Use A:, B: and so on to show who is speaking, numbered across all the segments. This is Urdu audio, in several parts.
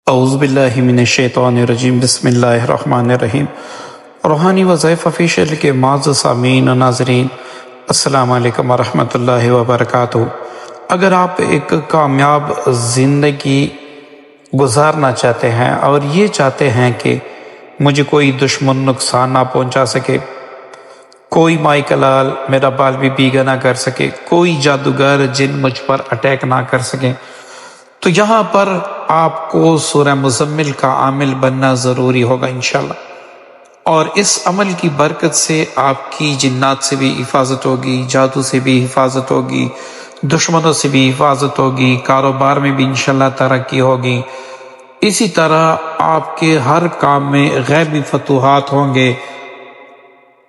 A: اعوذ باللہ من الشیطان الرجیم بسم اللہ الرحمن الرحیم۔ روحانی وظائف آفیشیل کے معزز سامعین و ناظرین، السلام علیکم ورحمۃ اللہ وبرکاتہ۔ اگر آپ ایک کامیاب زندگی گزارنا چاہتے ہیں اور یہ چاہتے ہیں کہ مجھے کوئی دشمن نقصان نہ پہنچا سکے، کوئی مائی کلال میرا بال بھی بیگا نہ کر سکے، کوئی جادوگر جن مجھ پر اٹیک نہ کر سکے، تو یہاں پر آپ کو سورہ مزمل کا عامل بننا ضروری ہوگا انشاءاللہ۔ اور اس عمل کی برکت سے آپ کی جنات سے بھی حفاظت ہوگی، جادو سے بھی حفاظت ہوگی، دشمنوں سے بھی حفاظت ہوگی، کاروبار میں بھی انشاءاللہ ترقی ہوگی۔ اسی طرح آپ کے ہر کام میں غیبی فتوحات ہوں گے،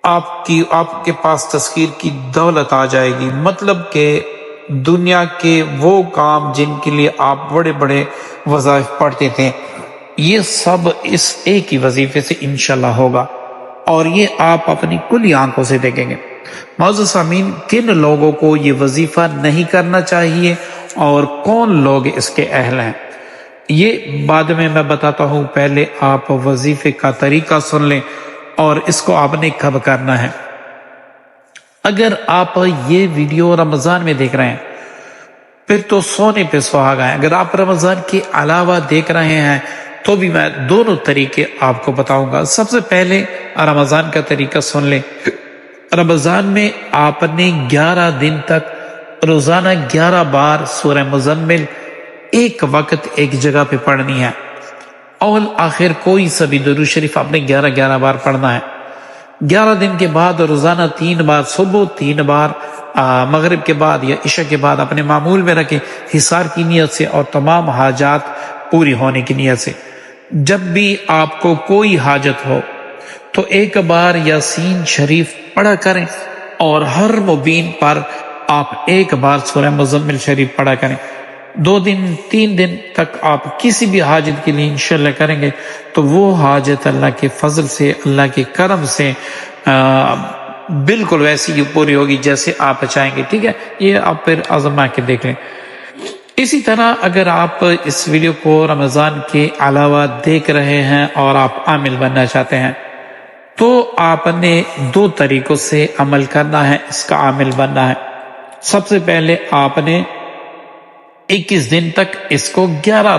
A: آپ کے پاس تسخیر کی دولت آ جائے گی، مطلب کہ دنیا کے وہ کام جن کے لیے آپ بڑے بڑے وظائف پڑھتے تھے، یہ سب اس ایک ہی وظیفے سے انشاءاللہ ہوگا، اور یہ آپ اپنی کلی آنکھوں سے دیکھیں گے۔ معزز سامعین، کن لوگوں کو یہ وظیفہ نہیں کرنا چاہیے اور کون لوگ اس کے اہل ہیں، یہ بعد میں بتاتا ہوں۔ پہلے آپ وظیفے کا طریقہ سن لیں اور اس کو آپ نے کب کرنا ہے۔ اگر آپ یہ ویڈیو رمضان میں دیکھ رہے ہیں پھر تو سونے پہ سہاگا ہے، اگر آپ رمضان کے علاوہ دیکھ رہے ہیں تو بھی میں دونوں طریقے آپ کو بتاؤں گا۔ سب سے پہلے رمضان کا طریقہ سن لیں۔ رمضان میں آپ نے 11 دن تک روزانہ 11 بار سورہ مزمل ایک وقت ایک جگہ پہ پڑھنی ہے، اول آخر کوئی سبھی درود شریف آپ نے 11 بار پڑھنا ہے۔ 11 دن کے بعد روزانہ 3 بار، صبح 3 بار، مغرب کے بعد یا عشاء کے بعد اپنے معمول میں رکھیں، حصار کی نیت سے اور تمام حاجات پوری ہونے کی نیت سے۔ جب بھی آپ کو کوئی حاجت ہو تو ایک بار یاسین شریف پڑھا کریں، اور ہر مبین پر آپ ایک بار سورہ مزمل شریف پڑھا کریں۔ 2 دن 3 دن تک آپ کسی بھی حاجت کے لیے انشاءاللہ کریں گے تو وہ حاجت اللہ کے فضل سے، اللہ کے کرم سے بالکل ویسی ہی پوری ہوگی جیسے آپ چاہیں گے، ٹھیک ہے؟ یہ آپ پھر آزما کے دیکھ لیں۔ اسی طرح اگر آپ اس ویڈیو کو رمضان کے علاوہ دیکھ رہے ہیں اور آپ عامل بننا چاہتے ہیں تو آپ نے 2 طریقوں سے عمل کرنا ہے، اس کا عامل بننا ہے۔ سب سے پہلے آپ نے 21 دن تک اس کو 11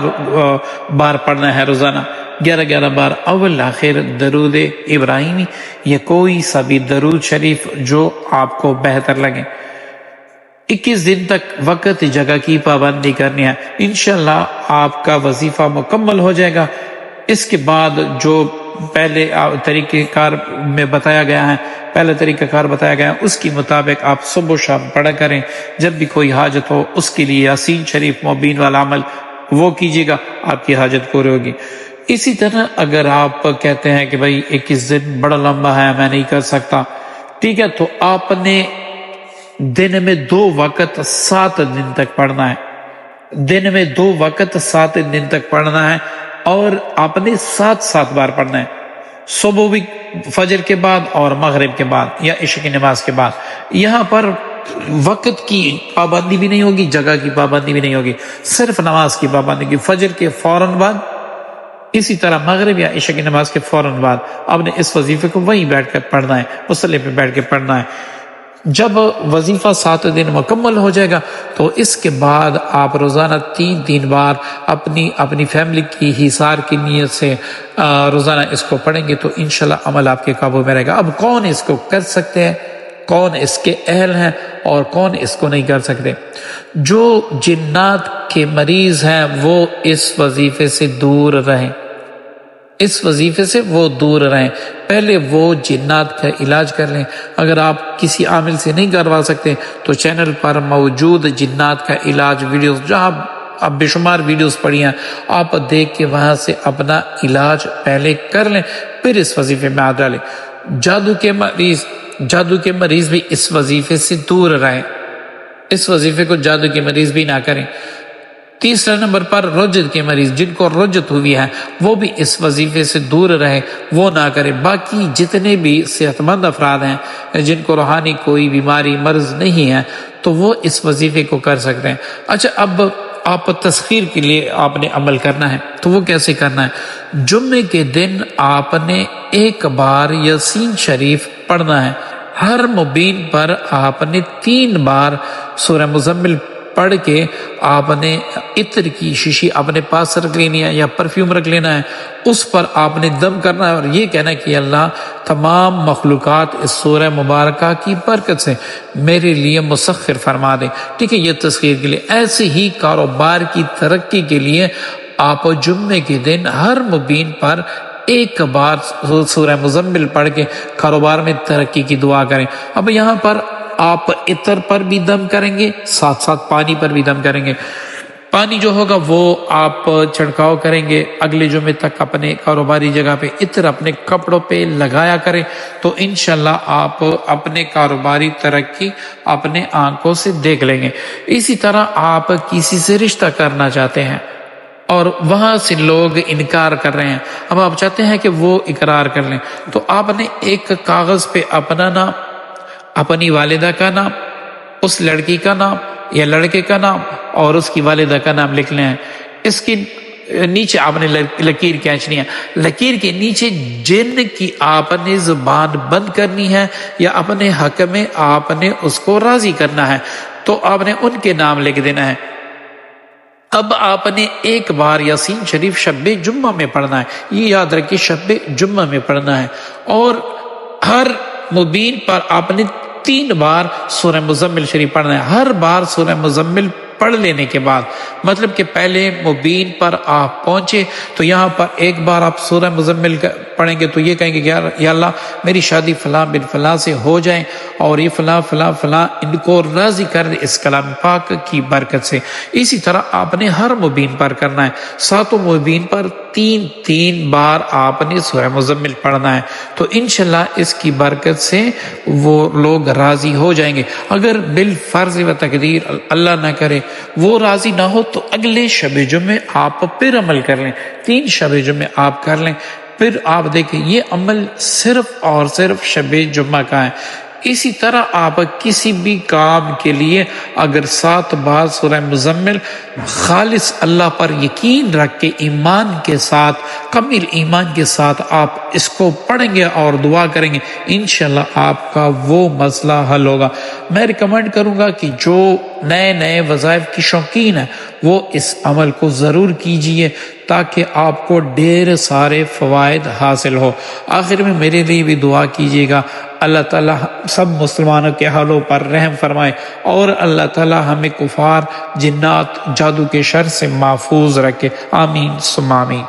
A: بار پڑھنا ہے، روزانہ 11 بار، اول آخر درود ابراہیمی یا کوئی سا بھی درود شریف جو آپ کو بہتر لگے۔ 21 دن تک وقت جگہ کی پابندی کرنی ہے، انشاءاللہ آپ کا وظیفہ مکمل ہو جائے گا۔ اس کے بعد جو پہلے طریقہ کار میں بتایا گیا ہے، پہلا طریقہ کار بتایا گیا ہے، اس کے مطابق آپ صبح و شام پڑھا کریں۔ جب بھی کوئی حاجت ہو اس کے لیے یاسین شریف مبین والا عمل وہ کیجیے گا، آپ کی حاجت پوری ہوگی۔ اسی طرح اگر آپ کہتے ہیں کہ بھائی 21 دن بڑا لمبا ہے، میں نہیں کر سکتا، ٹھیک ہے، تو آپ نے دن میں 2 وقت 7 دن تک پڑھنا ہے، دن میں 2 وقت 7 دن تک پڑھنا ہے، اور آپ نے 7 بار پڑھنا ہے، صبح بھی فجر کے بعد اور مغرب کے بعد یا عشاء کی نماز کے بعد۔ یہاں پر وقت کی پابندی بھی نہیں ہوگی، جگہ کی پابندی بھی نہیں ہوگی، صرف نماز کی پابندی کی، فجر کے فوراً بعد، اسی طرح مغرب یا عشاء کی نماز کے فوراً بعد آپ نے اس وظیفے کو وہیں بیٹھ کر پڑھنا ہے، مصلی پہ بیٹھ کے پڑھنا ہے۔ جب وظیفہ 7 دن مکمل ہو جائے گا تو اس کے بعد آپ روزانہ 3 بار اپنی فیملی کی حصار کی نیت سے روزانہ اس کو پڑھیں گے تو انشاءاللہ عمل آپ کے قابو میں رہے گا۔ اب کون اس کو کر سکتے ہیں، کون اس کے اہل ہیں اور کون اس کو نہیں کر سکتے؟ جو جنات کے مریض ہیں وہ اس وظیفے سے دور رہیں، اس وظیفے سے وہ دور رہیں، پہلے وہ جنات کا علاج کر لیں۔ اگر آپ کسی عامل سے نہیں کروا سکتے تو چینل پر موجود جنات کا علاج ویڈیوز، جہاں آپ بے شمار ویڈیوز پڑھی ہیں، آپ دیکھ کے وہاں سے اپنا علاج پہلے کر لیں، پھر اس وظیفے میں آ جائیں۔ جادو کے مریض بھی اس وظیفے سے دور رہیں، اس وظیفے کو جادو کے مریض بھی نہ کریں۔ تیسرے نمبر پر رجت کے مریض، جن کو رجت ہوئی ہے، وہ بھی اس وظیفے سے دور رہے، وہ نہ کریں۔ باقی جتنے بھی صحت مند افراد ہیں جن کو روحانی کوئی بیماری مرض نہیں ہے تو وہ اس وظیفے کو کر سکتے ہیں۔ اچھا، اب آپ تسخیر کے لیے آپ نے عمل کرنا ہے، تو وہ کیسے کرنا ہے؟ جمعے کے دن آپ نے ایک بار یاسین شریف پڑھنا ہے، ہر مبین پر آپ نے 3 بار سورہ مزمل پڑھ کے آپ نے عطر کی شیشی اپنے پاس رکھ لینی ہے یا پرفیوم رکھ لینا ہے، اس پر آپ نے دم کرنا ہے اور یہ کہنا ہے کہ اللہ تمام مخلوقات اس سورہ مبارکہ کی برکت سے میرے لیے مسخر فرما دے، ٹھیک ہے؟ یہ تسخیر کے لیے۔ ایسے ہی کاروبار کی ترقی کے لیے آپ جمعے کے دن ہر مبین پر ایک بار سورہ مزمل پڑھ کے کاروبار میں ترقی کی دعا کریں۔ اب یہاں پر آپ عطر پر بھی دم کریں گے، ساتھ ساتھ پانی پر بھی دم کریں گے۔ پانی جو ہوگا وہ آپ چھڑکاؤ کریں گے، اگلے جمعے تک اپنے کاروباری جگہ پہ عطر اپنے کپڑوں پہ لگایا کریں، تو انشاءاللہ آپ اپنے کاروباری ترقی اپنے آنکھوں سے دیکھ لیں گے۔ اسی طرح آپ کسی سے رشتہ کرنا چاہتے ہیں اور وہاں سے لوگ انکار کر رہے ہیں، اب آپ چاہتے ہیں کہ وہ اقرار کر لیں، تو آپ نے ایک کاغذ پہ اپنا نام، اپنی والدہ کا نام، اس لڑکی کا نام یا لڑکے کا نام اور اس کی والدہ کا نام لکھ لیں۔ اس کی نیچے آپ نے لکیر کھینچنی ہے، لکیر کے نیچے جن کی آپ نے زبان بند کرنی ہے یا اپنے حق میں آپ نے اس کو راضی کرنا ہے، تو آپ نے ان کے نام لکھ دینا ہے۔ اب آپ نے ایک بار یاسین شریف شب جمعہ میں پڑھنا ہے، یہ یاد رکھیے شب جمعہ میں پڑھنا ہے، اور ہر مبین پر آپ نے 3 بار سورہ مزمل شریف پڑھنا ہے۔ ہر بار سورہ مزمل پڑھ لینے کے بعد، مطلب کہ پہلے مبین پر آپ پہنچے تو یہاں پر ایک بار آپ سورہ مزمل پڑھیں گے تو یہ کہیں گے کہ یا اللہ میری شادی فلاں بن فلاں سے ہو جائیں اور یہ فلاں فلاں فلاں ان کو راضی کر دے اس کلام پاک کی برکت سے۔ اسی طرح آپ نے ہر مبین پر کرنا ہے، 7 مبین پر 3 بار آپ نے سورہ مزمل پڑھنا ہے، تو انشاءاللہ اس کی برکت سے وہ لوگ راضی ہو جائیں گے۔ اگر بالفرض و تقدیر اللہ نہ کرے وہ راضی نہ ہو تو اگلے شب جمعے آپ پھر عمل کر لیں، 3 شب جمعے آپ کر لیں، پھر آپ دیکھیں یہ عمل صرف اور صرف شب جمعہ کا ہے۔ اسی طرح آپ کسی بھی کام کے لیے اگر 7 بار سورہ مزمل خالص اللہ پر یقین رکھ کے ایمان کے ساتھ، کامل ایمان کے ساتھ آپ اس کو پڑھیں گے اور دعا کریں گے، انشاءاللہ آپ کا وہ مسئلہ حل ہوگا۔ میں ریکمینڈ کروں گا کہ جو نئے وظائف کی شوقین ہیں وہ اس عمل کو ضرور کیجئے تاکہ آپ کو ڈھیر سارے فوائد حاصل ہو۔ آخر میں میرے لیے بھی دعا کیجئے گا، اللہ تعالی سب مسلمانوں کے حالوں پر رحم فرمائے اور اللہ تعالی ہمیں کفار، جنات، جادو کے شر سے محفوظ رکھے، آمین ثم آمین۔